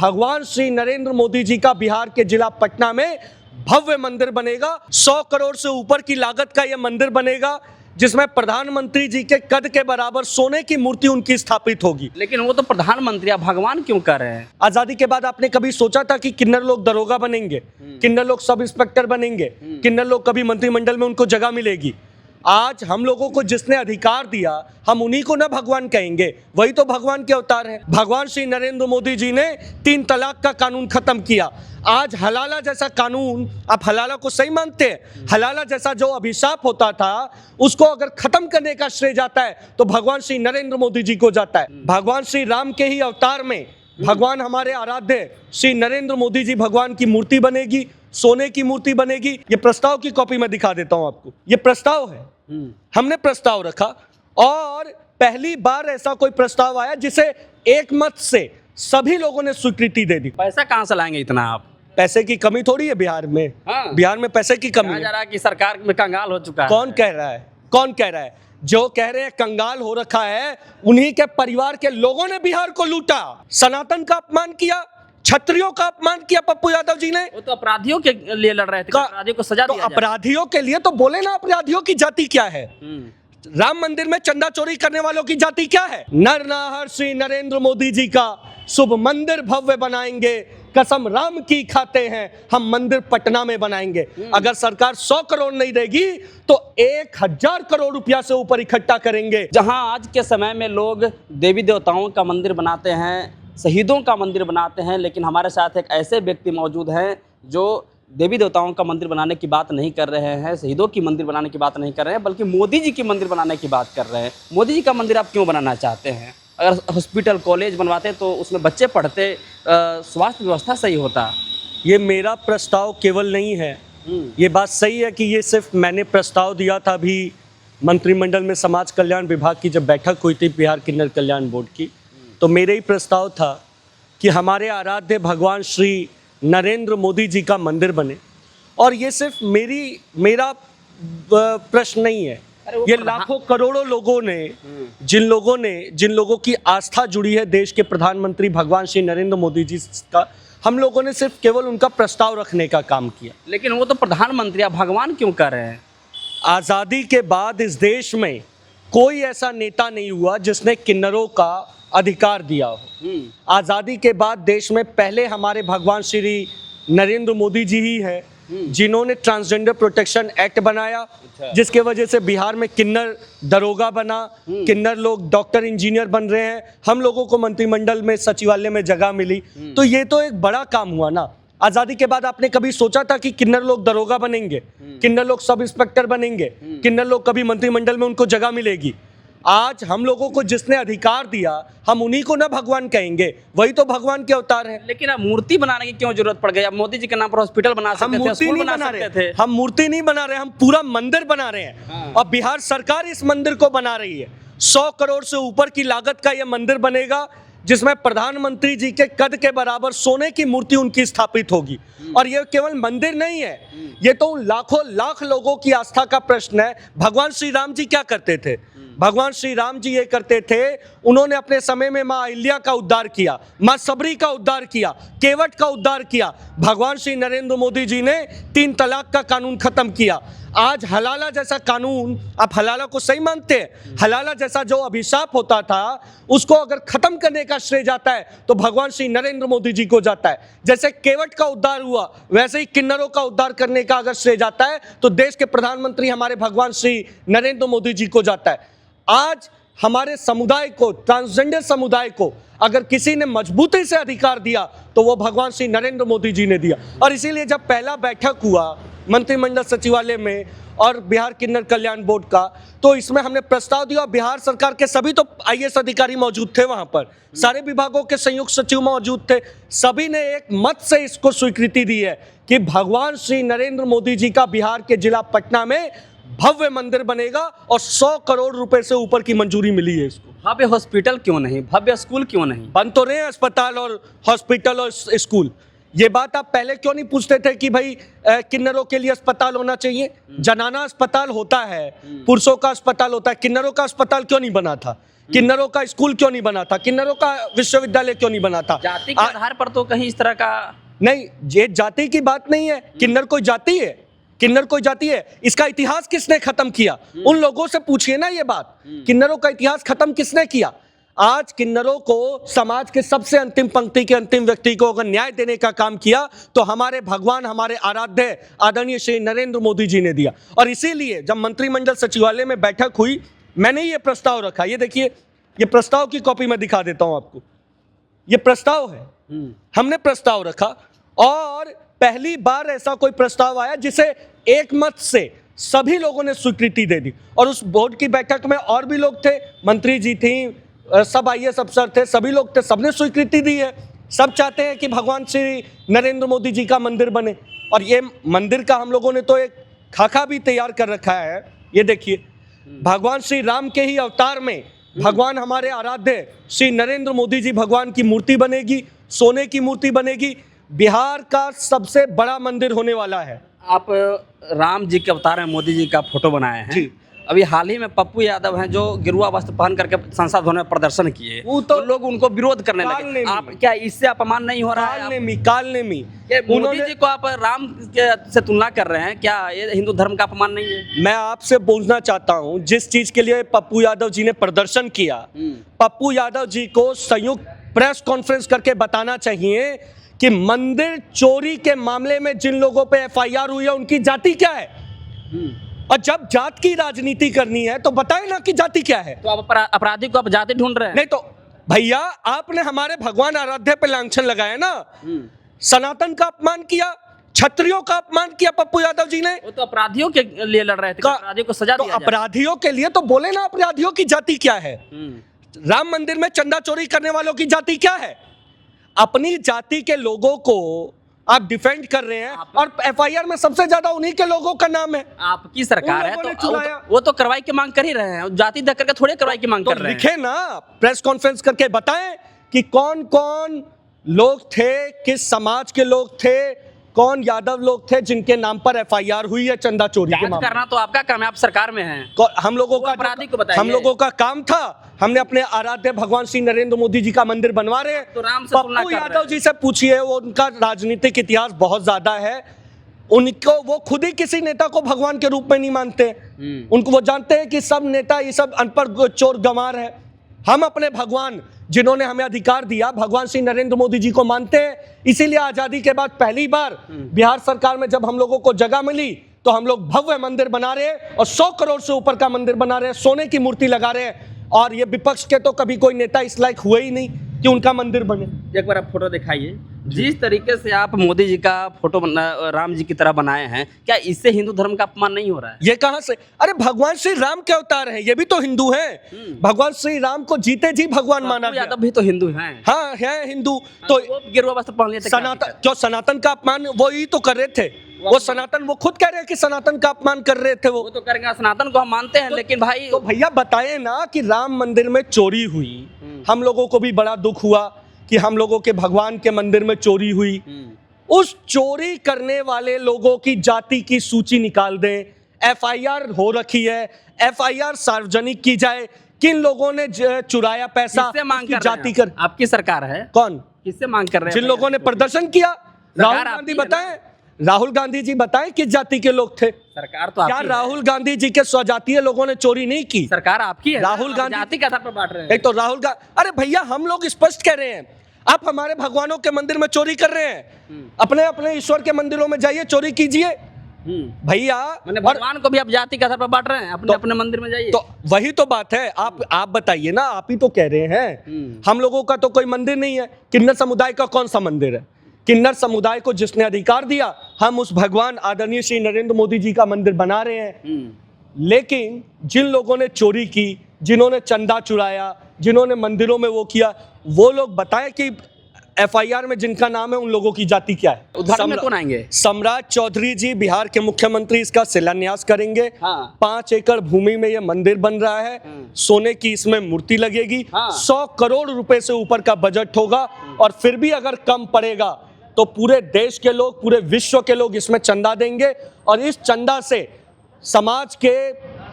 भगवान श्री नरेंद्र मोदी जी का बिहार के जिला पटना में भव्य मंदिर बनेगा। 100 करोड़ से ऊपर की लागत का यह मंदिर बनेगा, जिसमें प्रधानमंत्री जी के कद के बराबर सोने की मूर्ति उनकी स्थापित होगी। लेकिन वो तो प्रधानमंत्री, आप भगवान क्यों कर रहे हैं? आजादी के बाद आपने कभी सोचा था कि किन्नर लोग दरोगा बनेंगे, किन्नर लोग सब इंस्पेक्टर बनेंगे, किन्नर लोग कभी मंत्रिमंडल में उनको जगह मिलेगी? आज हम लोगों को जिसने अधिकार दिया, हम उन्हीं को ना भगवान कहेंगे, वही तो भगवान के अवतार हैं। भगवान श्री नरेंद्र मोदी जी ने 3 तलाक का कानून खत्म किया। आज हलाला जैसा कानून, आप हलाला को सही मानते हैं? हलाला जैसा जो अभिशाप होता था, उसको अगर खत्म करने का श्रेय जाता है तो भगवान श्री नरेंद्र मोदी जी को जाता है। भगवान श्री राम के ही अवतार में भगवान हमारे आराध्य श्री नरेंद्र मोदी जी भगवान की मूर्ति बनेगी, सोने की मूर्ति बनेगी। ये प्रस्ताव की कॉपी मैं दिखा देता हूं आपको। ये प्रस्ताव है, हमने प्रस्ताव रखा और पहली बार ऐसा कोई प्रस्ताव आया जिसे एक मत से सभी लोगों ने स्वीकृति दे दी। पैसा कहां से लाएंगे इतना आप? पैसे की कमी थोड़ी है बिहार में। हाँ। बिहार में पैसे की कमी कहा है। जा रहा है कि सरकार में कंगाल हो चुका है। कौन कह रहा है? कौन कह रहा है? जो कह रहे हैं कंगाल हो रखा है, उन्हीं के परिवार के लोगों ने बिहार को लूटा, सनातन का अपमान किया, क्षत्रियों का अपमान किया पप्पू यादव जी ने। वो तो अपराधियों के लिए लड़ रहे थे, अपराधियों को सजा तो दिया जाए। अपराधियों के लिए तो बोले ना, अपराधियों की जाति क्या है? राम मंदिर में चंदा चोरी करने वालों की जाति क्या है? नर नाहर श्री नरेंद्र मोदी जी का शुभ मंदिर भव्य बनाएंगे, कसम राम की खाते हैं, हम मंदिर पटना में बनाएंगे। अगर सरकार 100 करोड़ नहीं देगी तो 1000 करोड़ रुपया से ऊपर इकट्ठा करेंगे। जहां आज के समय में लोग देवी देवताओं का मंदिर बनाते हैं, शहीदों का मंदिर बनाते हैं, लेकिन हमारे साथ एक ऐसे व्यक्ति मौजूद हैं जो देवी देवताओं का मंदिर बनाने की बात नहीं कर रहे हैं, शहीदों की मंदिर बनाने की बात नहीं कर रहे हैं, बल्कि मोदी जी की मंदिर बनाने की बात कर रहे हैं। मोदी जी का मंदिर आप क्यों बनाना चाहते हैं? अगर हॉस्पिटल कॉलेज बनवाते तो उसमें बच्चे पढ़ते, स्वास्थ्य व्यवस्था सही होता। ये मेरा प्रस्ताव केवल नहीं है, ये बात सही है कि ये सिर्फ मैंने प्रस्ताव दिया था अभी मंत्रिमंडल में समाज कल्याण विभाग की जब बैठक हुई थी बिहार किन्नर कल्याण बोर्ड की, तो मेरे ही प्रस्ताव था कि हमारे आराध्य भगवान श्री नरेंद्र मोदी जी का मंदिर बने। और ये सिर्फ मेरा प्रश्न नहीं है, ये लाखों करोड़ों लोगों ने, जिन लोगों की आस्था जुड़ी है देश के प्रधानमंत्री भगवान श्री नरेंद्र मोदी जी का, हम लोगों ने सिर्फ केवल उनका प्रस्ताव रखने का काम किया। लेकिन वो तो प्रधानमंत्री, आप भगवान क्यों कर रहे हैं? आज़ादी के बाद इस देश में कोई ऐसा नेता नहीं हुआ जिसने किन्नरों का अधिकार दिया हो। आज़ादी के बाद देश में पहले हमारे भगवान श्री नरेंद्र मोदी जी ही है जिन्होंने ट्रांसजेंडर प्रोटेक्शन एक्ट बनाया, जिसके वजह से बिहार में किन्नर दरोगा बना, किन्नर लोग डॉक्टर इंजीनियर बन रहे हैं, हम लोगों को मंत्रिमंडल में सचिवालय में जगह मिली। तो ये तो एक बड़ा काम हुआ ना। आज़ादी के बाद आपने कभी सोचा था कि किन्नर लोग दरोगा बनेंगे, किन्नर लोग सब इंस्पेक्टर बनेंगे, किन्नर लोग कभी मंत्रिमंडल में उनको जगह मिलेगी? आज हम लोगों को जिसने अधिकार दिया, हम उन्हीं को ना भगवान कहेंगे, वही तो भगवान के अवतार हैं। लेकिन अब मूर्ति बनाने की क्यों जरूरत पड़ गई? अब मोदी जी के नाम पर हॉस्पिटल बना सकते थे, स्कूल बना सकते थे। हम मूर्ति नहीं बना रहे, हम पूरा मंदिर बना रहे हैं। और बिहार सरकार इस मंदिर को बना रही है। 100 करोड़ से ऊपर की लागत का यह मंदिर बनेगा, जिसमें प्रधानमंत्री जी के कद के बराबर सोने की मूर्ति उनकी स्थापित होगी। और यह केवल मंदिर नहीं है, ये तो लाखों लाख लोगों की आस्था का प्रश्न है। भगवान श्री राम जी क्या करते थे? भगवान श्री राम जी ये करते थे, उन्होंने अपने समय में माँ अहिल्या का उद्धार किया, माँ सबरी का उद्धार किया, केवट का उद्धार किया। भगवान श्री नरेंद्र मोदी जी ने 3 तलाक का कानून खत्म किया। आज हलाला जैसा कानून, आप हलाला को सही मानते हैं? हलाला जैसा जो अभिशाप होता था, उसको अगर खत्म करने का श्रेय जाता है तो भगवान श्री नरेंद्र मोदी जी को जाता है। जैसे केवट का उद्धार हुआ, वैसे ही किन्नरों का उद्धार करने का अगर श्रेय जाता है तो देश के प्रधानमंत्री हमारे भगवान श्री नरेंद्र मोदी जी को जाता है। आज हमारे समुदाय को, ट्रांसजेंडर समुदाय को अगर किसी ने मजबूती से अधिकार दिया तो वो भगवान श्री नरेंद्र मोदी जी ने दिया। और इसीलिए जब पहला बैठक हुआ मंत्रिमंडल सचिवालय में और बिहार किन्नर कल्याण बोर्ड का, तो इसमें हमने प्रस्ताव दिया। बिहार सरकार के सभी तो IAS अधिकारी मौजूद थे वहां पर, सारे विभागों के संयुक्त सचिव मौजूद थे, सभी ने एक मत से इसको स्वीकृति दी है कि भगवान श्री नरेंद्र मोदी जी का बिहार के जिला पटना में भव्य मंदिर बनेगा और 100 करोड़ रुपए से ऊपर की मंजूरी मिली है इसको। भव्य हॉस्पिटल क्यों नहीं, भव्य स्कूल क्यों नहीं? बन तो रहे हैं अस्पताल और हॉस्पिटल और स्कूल। ये बात आप पहले क्यों नहीं पूछते थे कि भाई किन्नरों के लिए अस्पताल होना चाहिए? जनाना अस्पताल होता है, पुरुषों का अस्पताल होता है, किन्नरों का अस्पताल क्यों नहीं बना था? किन्नरों का स्कूल क्यों नहीं बना था, किन्नरों का विश्वविद्यालय क्यों नहीं बना था। जाति के आधार पर तो कहीं इस तरह का नहीं, ये जाति की बात नहीं है। किन्नर कोई जाति है, किन्नर कोई जाति है? इसका इतिहास किसने खत्म किया? उन लोगों से पूछिए ना ये बात, किन्नरों का इतिहास खत्म किसने किया? आज किन्नरों को समाज के सबसे अंतिम पंक्ति के अंतिम व्यक्ति को अगर न्याय देने का काम किया तो हमारे भगवान, हमारे आराध्य आदरणीय श्री नरेंद्र मोदी जी ने दिया। और इसीलिए जब मंत्रिमंडल सचिवालय में बैठक हुई, मैंने ये प्रस्ताव रखा। ये देखिए, ये प्रस्ताव की कॉपी मैं दिखा देता हूं आपको। ये प्रस्ताव है, हमने प्रस्ताव रखा और पहली बार ऐसा कोई प्रस्ताव आया जिसे एक मत से सभी लोगों ने स्वीकृति दे दी। और उस बोर्ड की बैठक में और भी लोग थे, मंत्री जी थी, सब IAS अफसर थे, सभी लोग थे, सबने स्वीकृति दी है। सब चाहते हैं कि भगवान श्री नरेंद्र मोदी जी का मंदिर बने। और ये मंदिर का हम लोगों ने तो एक खाका भी तैयार कर रखा है। ये देखिए, भगवान श्री राम के ही अवतार में भगवान हमारे आराध्य श्री नरेंद्र मोदी जी भगवान की मूर्ति बनेगी, सोने की मूर्ति बनेगी। बिहार का सबसे बड़ा मंदिर होने वाला है। आप राम जी के अवतार में मोदी जी का फोटो बनाए हैं जी। अभी हाल ही में पप्पू यादव हैं जो गिरुआ वस्त्र पहन करके संसद भवन में प्रदर्शन किए, वो तो लोग उनको विरोध करने लगे। आप क्या इससे अपमान नहीं हो रहा है? कालनेमी मोदी जी को आप राम से तुलना कर रहे हैं, क्या ये हिंदू धर्म का अपमान नहीं है? मैं आपसे बोलना चाहता हूं, जिस चीज के लिए पप्पू यादव जी ने प्रदर्शन किया, पप्पू यादव जी को संयुक्त प्रेस कॉन्फ्रेंस करके बताना चाहिए कि मंदिर चोरी के मामले में जिन लोगों पे FIR हुई है उनकी जाति क्या है। और जब जात की राजनीति करनी है तो बताए ना कि जाति क्या है। तो आप अपराधी को आप जाति ढूंढ रहे हैं? नहीं तो भैया, आपने हमारे भगवान आराध्य पे लांछन लगाया ना, सनातन का अपमान किया, क्षत्रियों का अपमान किया पप्पू यादव जी ने। वो तो अपराधियों के लिए लड़ रहे थे, अपराधियों को सजा तो दिया जाए। अपराधियों के लिए तो बोले ना, अपराधियों की जाति क्या है। राम मंदिर में चंदा चोरी करने वालों की जाति क्या है। अपनी जाति के लोगों को आप डिफेंड कर रहे हैं और FIR में सबसे ज्यादा उन्हीं के लोगों का नाम है। आपकी सरकार है तो वो तो कार्रवाई की मांग कर ही रहे हैं, जाति देख करके थोड़े कार्रवाई की मांग कर रहे हैं। लिखे ना, प्रेस कॉन्फ्रेंस करके बताएं कि कौन कौन लोग थे, किस समाज के लोग थे, कौन यादव लोग थे जिनके नाम पर FIR हुई है चंदा चोरी के मामले। करना तो आपका काम है, आप सरकार में हैं। हम लोगों का अपराधी को बताइए। हम लोगों का काम था, हमने अपने आराध्य भगवान श्री नरेंद्र मोदी जी का मंदिर बनवा रहे हैं। तो राम से तुलना पप्पू कर रहे यादव हैं। जी से पूछिए, वो उनका राजनीतिक इतिहास बहुत ज्यादा है। उनको, वो खुद ही किसी नेता को भगवान के रूप में नहीं मानते। उनको, वो जानते हैं कि सब नेता ये सब अनपढ़ चोर गंवार है। हम अपने भगवान जिन्होंने हमें अधिकार दिया, भगवान श्री नरेंद्र मोदी जी को मानते हैं। इसीलिए आजादी के बाद पहली बार बिहार सरकार में जब हम लोगों को जगह मिली तो हम लोग भव्य मंदिर बना रहे हैं और 100 करोड़ से ऊपर का मंदिर बना रहे हैं, सोने की मूर्ति लगा रहे हैं। और ये विपक्ष के तो कभी कोई नेता इस लायक हुए ही नहीं कि उनका मंदिर बने। एक बार आप फोटो दिखाइए। जिस तरीके से आप मोदी जी का फोटो राम जी की तरह बनाए हैं, क्या इससे हिंदू धर्म का अपमान नहीं हो रहा है? ये कहां से? अरे भगवान श्री राम के अवतार हैं, ये भी तो हिंदू हैं। भगवान श्री राम को जीते जी भगवान माना गया। यादव भी तो हिंदू हैं। हाँ, है हिंदू। तो वो गिरुआ वस्त्र पहन लिए थे। सनातन, जो सनातन का अपमान वो ही तो कर रहे थे। वो सनातन, वो खुद कह रहे हैं कि सनातन का अपमान कर रहे थे। वो तो करेंगे, सनातन को हम मानते हैं, लेकिन भाई तो भैया बताएं ना कि राम मंदिर में चोरी हुई, हम लोगों को भी बड़ा दुख हुआ कि हम लोगों के भगवान के मंदिर में चोरी हुई। उस चोरी करने वाले लोगों की जाति की सूची निकाल दें। FIR हो रखी है, FIR सार्वजनिक की जाए, किन लोगों ने चुराया पैसा, किससे मांग कर जाति रहे हैं? कर। आपकी सरकार है, कौन? किससे मांग कर रहे हैं? जिन लोगों ने प्रदर्शन किया, राहुल गांधी बताएं, राहुल गांधी जी बताएं किस जाति के लोग थे। सरकार तो क्या आपकी राहुल गांधी जी के स्वजातीय लोगों ने चोरी नहीं की? सरकार आपकी है। राहुल गांधी जाति के आधार पर बांट रहे हैं। एक तो राहुल गांधी, अरे भैया हम लोग स्पष्ट कह रहे हैं, आप हमारे भगवानों के मंदिर में चोरी कर रहे हैं। अपने अपने ईश्वर के मंदिरों में जाइए, चोरी कीजिए भैया। मैंने भगवान को भी आप जाति के आधार पर बांट रहे हैं, अपने अपने मंदिर में जाइए। तो वही तो बात है। आप बताइए ना, आप ही तो कह रहे हैं हम लोगों का तो कोई मंदिर नहीं है। किन्नर समुदाय का कौन सा मंदिर है? किन्नर समुदाय को जिसने अधिकार दिया, हम उस भगवान आदरणीय श्री नरेंद्र मोदी जी का मंदिर बना रहे हैं। लेकिन जिन लोगों ने चोरी की, जिन्होंने चंदा चुराया, जिन्होंने मंदिरों में वो किया, वो लोग बताएं कि FIR में जिनका नाम है उन लोगों की जाति क्या है। उद्घाटन में कौन आएंगे? सम्राट चौधरी जी, बिहार के मुख्यमंत्री, इसका शिलान्यास करेंगे। हाँ। 5 एकड़ भूमि में यह मंदिर बन रहा है। सोने की इसमें मूर्ति लगेगी। हाँ। 100 करोड़ रुपए से ऊपर का बजट होगा। और फिर भी अगर कम पड़ेगा तो पूरे देश के लोग, पूरे विश्व के लोग इसमें चंदा देंगे और इस चंदा से समाज के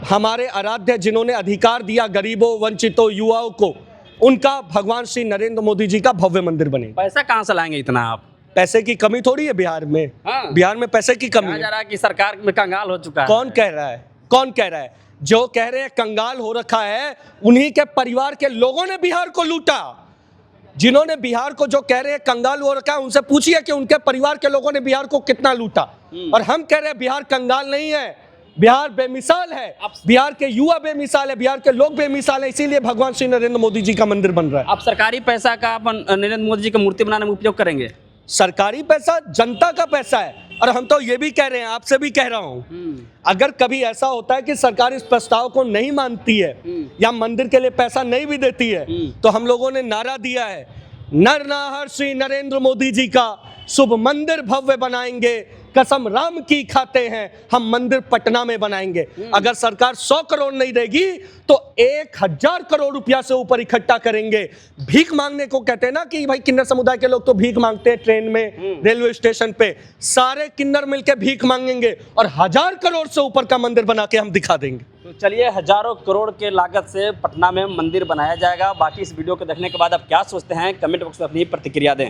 हमारे आराध्य जिन्होंने अधिकार दिया गरीबों, वंचितों, युवाओं को, उनका भगवान श्री नरेंद्र मोदी जी का भव्य मंदिर बनेगा। पैसा कहाँ से लाएंगे इतना आप? पैसे की कमी थोड़ी है बिहार में। हाँ। बिहार में पैसे की कमी कहा है। जा रहा है कि सरकार में कंगाल हो चुका है। कौन कह रहा है? कौन कह रहा है? जो कह रहे हैं कंगाल हो रखा है, उन्हीं के परिवार के लोगों ने बिहार को लूटा। जिन्होंने बिहार को, जो कह रहे हैं कंगाल हो रखा है, उनसे पूछिए कि उनके परिवार के लोगों ने बिहार को कितना लूटा। और हम कह रहे हैं बिहार कंगाल नहीं है, बिहार बेमिसाल है, बिहार के युवा बेमिसाल है, बिहार के लोग बेमिसाल है, इसीलिए भगवान श्री नरेंद्र मोदी जी का मंदिर बन रहा है। आप सरकारी पैसा का आप नरेंद्र मोदी जी की मूर्ति बनाने में उपयोग करेंगे? सरकारी पैसा जनता का पैसा है। और हम तो ये भी कह रहे हैं, आपसे भी कह रहा हूं, अगर कभी ऐसा होता है कि सरकार इस प्रस्ताव को नहीं मानती है या मंदिर के लिए पैसा नहीं भी देती है, तो हम लोगों ने नारा दिया है, नरनाहर श्री नरेंद्र मोदी जी का शुभ मंदिर भव्य बनाएंगे, कसम राम की खाते हैं, हम मंदिर पटना में बनाएंगे। अगर सरकार 100 करोड़ नहीं देगी तो 1000 करोड़ रुपया से ऊपर इकट्ठा करेंगे। भीख मांगने को कहते हैं ना कि भाई किन्नर समुदाय के लोग तो भीख मांगते हैं ट्रेन में, रेलवे स्टेशन पे, सारे किन्नर मिलके भीख मांगेंगे और 1000 करोड़ से ऊपर का मंदिर बना के हम दिखा देंगे। तो चलिए, हजारों करोड़ के लागत से पटना में मंदिर बनाया जाएगा। बाकी इस वीडियो को देखने के बाद आप क्या सोचते हैं, कमेंट बॉक्स में अपनी प्रतिक्रिया दें।